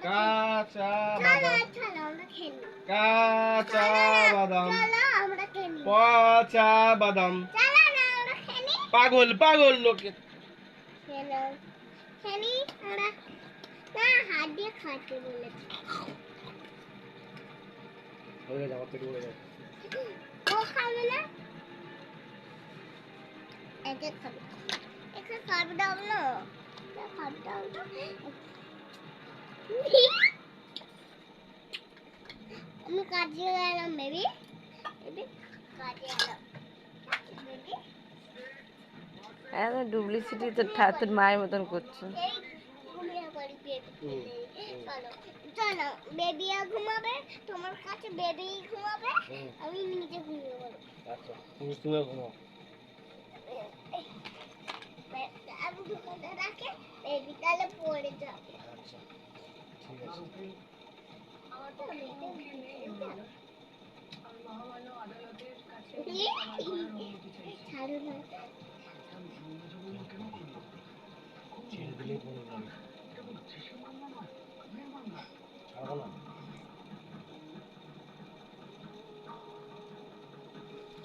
কাঁচা বাদাম, কাঁচা বাদাম, পচা বাদাম, পাগল পাগল লোকে হাত দিয়ে খাতে বলেছে ও খাবে না একে খাবে একে খাবে দাও না খাবে দাও আমি কাজে গেলাম বেবি বেবি কাজে গেলাম বেবি এত ডুপ্লিসিটি তো ঠাকুর মায়ের মতন করছে। চলো চলো বেবি ঘুমাবে তোমার কাছে বেবি ঘুমাবে আমি নিজে ঘুমিয়ে পড়বো। আচ্ছা তুমি শুয়ে ঘুমাও। আমি ঘুমাতে রাখে বেবি তাহলে পড়ে যাবে। আচ্ছা ঠিক আছে। ছাড়ো না ছেড়ে দিলেই পড়ে যাবে। ছাড়বো না।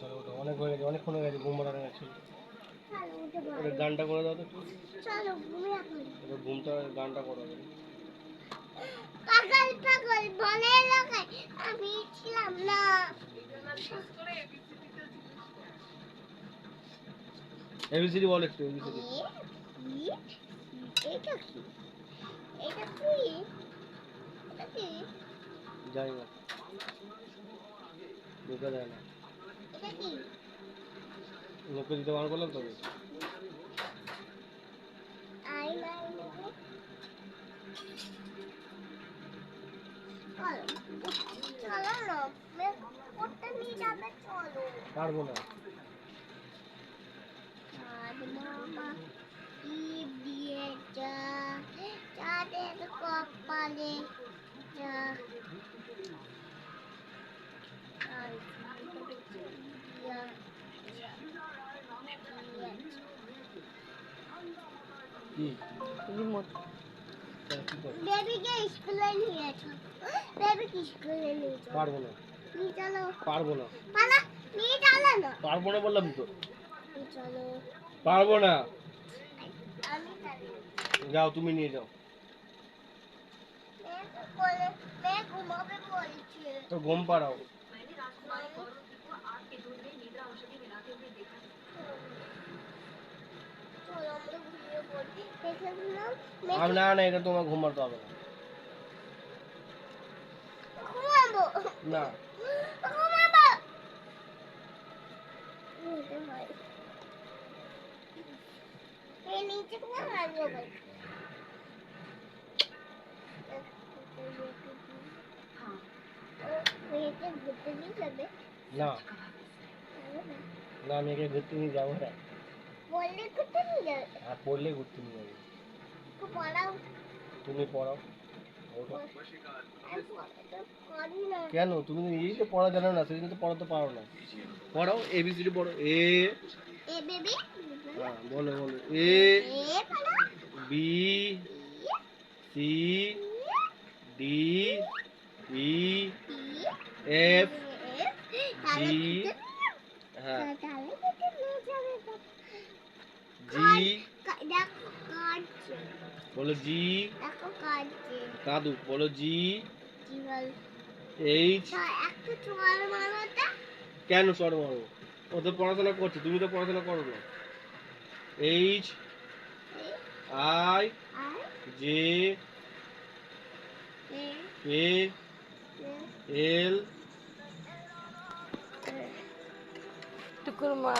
চলো ওটা অনেক হয়ে গেছে, অনেকক্ষণ হয়ে গেছে, ঘুম পাড়ানো গেছে। গানটা করে দাও তো একটু। চলো ঘুমিয়ে পড়ি। ঘুমটা গানটা করে দাও। পাগল পাগল বলে লাগাই আমি ছিলাম না। এবিসিডি বল একটু এবিসিডি। এটা কি এটা কি এটা কি জানি না, বোঝা যায় না। এটা কি লোকে দিতে বার করলাম তবে। আই নাই নেবে চলো না করতে নিয়ে যাবে চলো। পারবো না। মামা টিপ দিয়ে যা চাঁদের কপালে যা কি রিমোট বেবিকে স্কুলে নিয়েছো বেবিকে স্কুলে নিয়েছো পারবো না। নিয়ে চলো পারবো না। পালা নিয়ে চলো না পারবো না বললাম তো। নিয়ে চলো পারবো না। আমি যাও তুমি নিয়ে যাও। मैं घुमावे बोलছি তো ঘুম পাড়াও। চলো আমরা ঘুমিয়ে পড়ি দেখলাম আমি না না, এটা তোমার ঘুম পাড়তে হবে না। ঘুমাবো না ঘুমাবো ঘুমতে হয় এই নিচে কোন আসবো ভাই মেয়েকে ঘুরতে নিয়ে যাবে না না, আমি একে ঘুরতে নিয়ে যাবো না। বললে ঘুরতে নিয়ে যাবে আর পড়লে ঘুরতে নিয়ে যাবো। পড়াও তুমি পড়াও। ওঠো। করি না কেন তুমি নিজেই তো পড়া জানো না, সেদিন তো পড়াতে পারো না। পড়াও এবিসিডি পড়ো। এ এ বেবি হ্যাঁ বলো বলো। এ এ পড়া B C D E F G হ্যাঁ জি বলো জি কাদু বলো জি এইচ কেন সর মারো, ও তো পড়াশোনা করছে, তুমি তো পড়াশোনা করো না। এইচ আই জে কে এল টুকুর মা